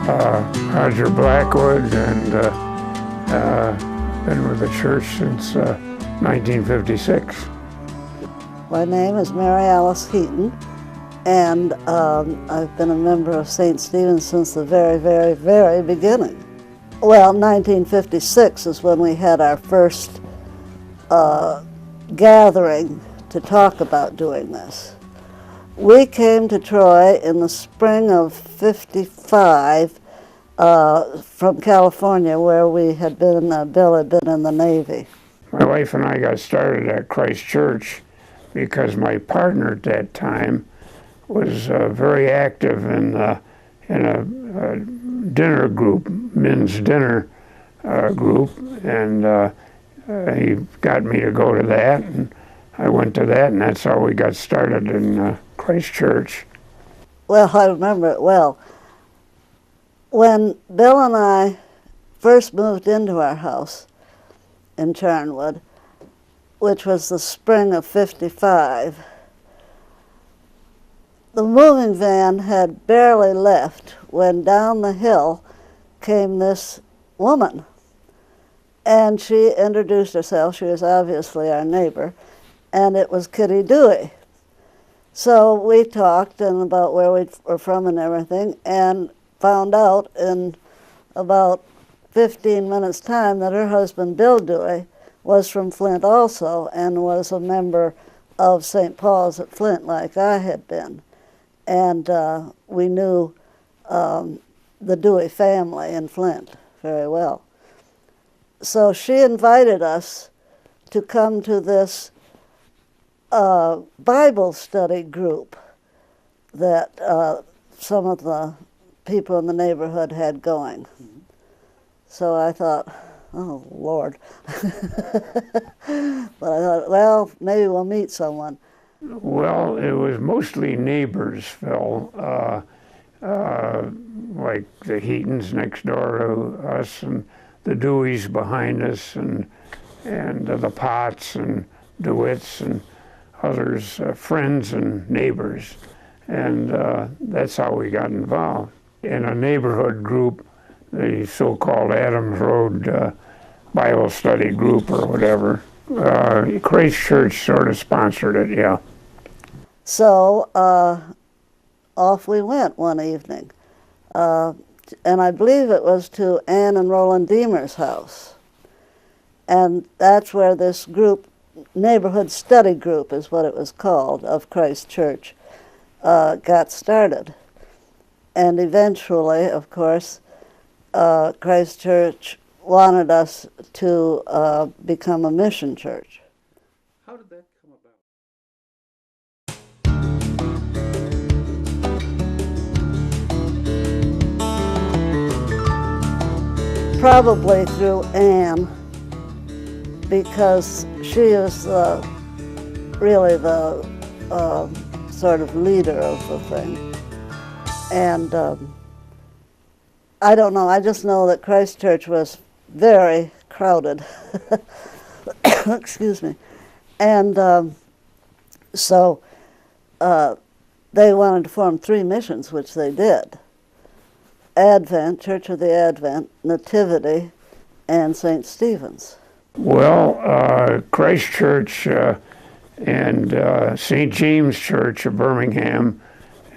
Roger Blackwood, and been with the church since 1956. My name is Mary Alice Heaton, and I've been a member of St. Stephen's since the very, very, very beginning. Well, 1956 is when we had our first gathering to talk about doing this. We came to Troy in the spring of '55 from California, where we had been, Bill had been in the Navy. My wife and I got started at Christ Church because my partner at that time was very active in a dinner group, men's dinner group, and he got me to go to that, and I went to that, and that's how we got started in Christ Church. Well, I remember it well. When Bill and I first moved into our house in Charnwood, which was the spring of '55, the moving van had barely left when down the hill came this woman. And she introduced herself. She was obviously our neighbor, and it was Kitty Dewey. So we talked and about where we were from and everything, and found out in about 15 minutes' time that her husband, Bill Dewey, was from Flint also, and was a member of St. Paul's at Flint like I had been. And we knew the Dewey family in Flint very well. So she invited us to come to this Bible study group that some of the people in the neighborhood had going. So I thought, oh, Lord. But I thought, well, maybe we'll meet someone. Well, it was mostly neighbors, Phil, like the Heatons next door to us, and the Deweys behind us, and the Potts and DeWitts and others, friends and neighbors. And that's how we got involved. In a neighborhood group, the so-called Adams Road Bible study group or whatever, Christ Church sort of sponsored it, yeah. So off we went one evening. And I believe it was to Ann and Roland Deemer's house. And that's where this group, neighborhood study group is what it was called, of Christ Church, got started. And eventually, of course, Christ Church wanted us to become a mission church. How did that come about? Probably through Anne, because she is really the sort of leader of the thing. And I don't know, I just know that Christ Church was very crowded. Excuse me. And so they wanted to form 3 missions, which they did. Advent, Church of the Advent, Nativity, and St. Stephen's. Well, Christ Church and St. James Church of Birmingham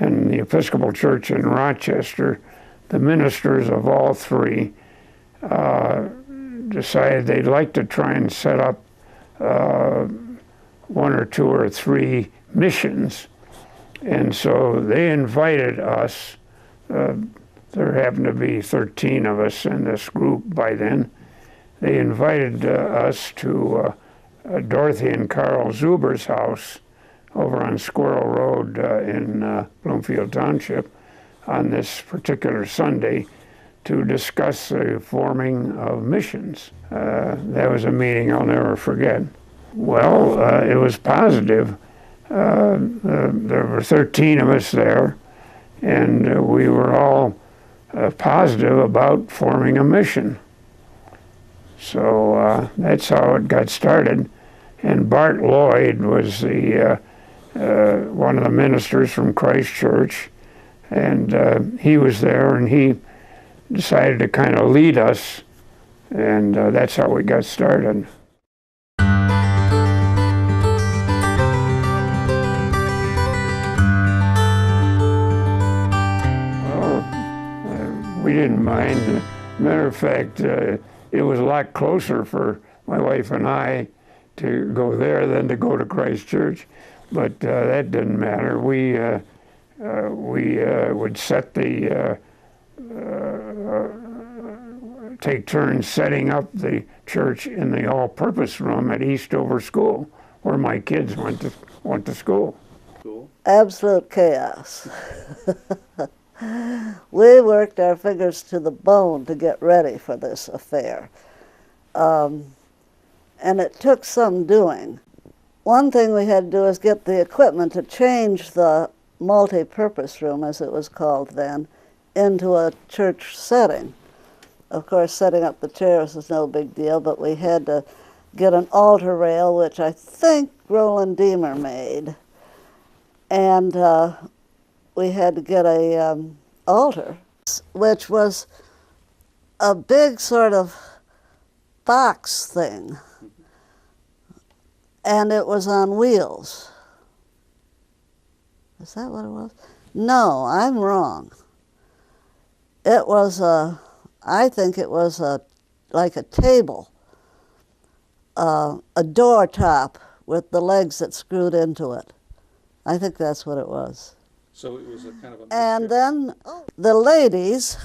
and the Episcopal Church in Rochester, the ministers of all 3 decided they'd like to try and set up 1 or 2 or 3 missions. And so they invited us. There happened to be 13 of us in this group by then. They invited us to Dorothy and Carl Zuber's house over on Squirrel Road in Bloomfield Township on this particular Sunday to discuss the forming of missions. That was a meeting I'll never forget. Well, it was positive. There were 13 of us there, and we were all positive about forming a mission. So that's how it got started. And Bart Lloyd was the one of the ministers from Christ Church, and he was there, and he decided to kind of lead us, and that's how we got started. We didn't mind. Matter of fact, it was a lot closer for my wife and I to go there than to go to Christ Church, but that didn't matter. We would take turns setting up the church in the all-purpose room at Eastover School, where my kids went to school. Cool. Absolute chaos. We worked our fingers to the bone to get ready for this affair. And it took some doing. One thing we had to do is get the equipment to change the multi-purpose room, as it was called then, into a church setting. Of course, setting up the chairs was no big deal, but we had to get an altar rail, which I think Roland Deemer made. And we had to get a altar, which was a big sort of box thing, and it was on wheels. Is that what it was? No, I'm wrong. It was I think it was like a table, a door top with the legs that screwed into it. I think that's what it was. So it was a kind of a And mixture. then the ladies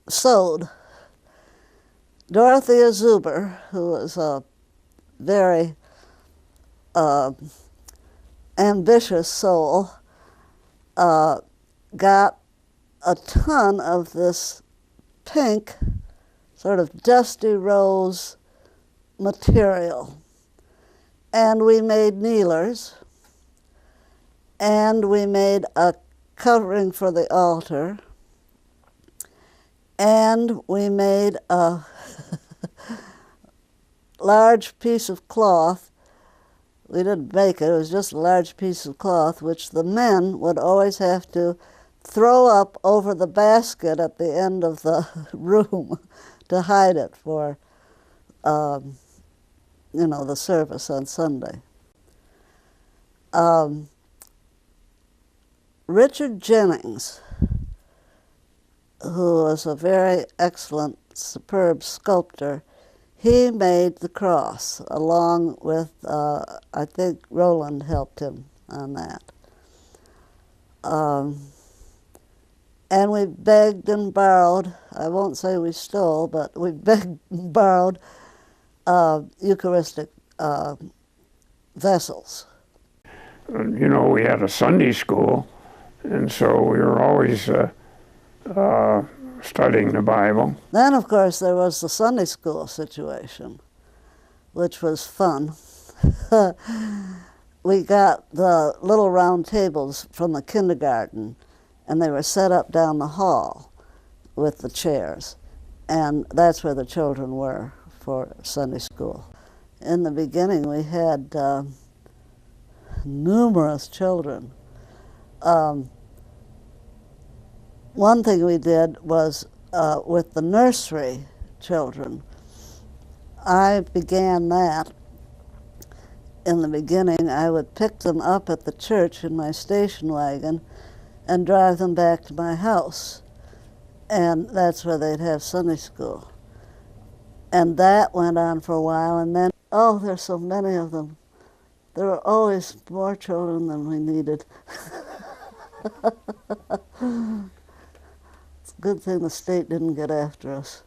sewed. Dorothea Zuber, who was a very ambitious soul, got a ton of this pink, sort of dusty rose material. And we made kneelers, and we made a covering for the altar, and we made a large piece of cloth. We didn't make it, it was just a large piece of cloth, which the men would always have to throw up over the basket at the end of the room to hide it for the service on Sunday. Richard Jennings, who was a very excellent, superb sculptor, he made the cross along with, I think Roland helped him on that. And we begged and borrowed, I won't say we stole, but we begged and borrowed Eucharistic vessels. We had a Sunday school, and so we were always studying the Bible. Then, of course, there was the Sunday school situation, which was fun. We got the little round tables from the kindergarten, and they were set up down the hall with the chairs, and that's where the children were for Sunday school. In the beginning, we had numerous children. One thing we did was with the nursery children. I began that. In the beginning, I would pick them up at the church in my station wagon and drive them back to my house. And that's where they'd have Sunday school. And that went on for a while, and then, oh, there's so many of them. There were always more children than we needed. It's a good thing the state didn't get after us.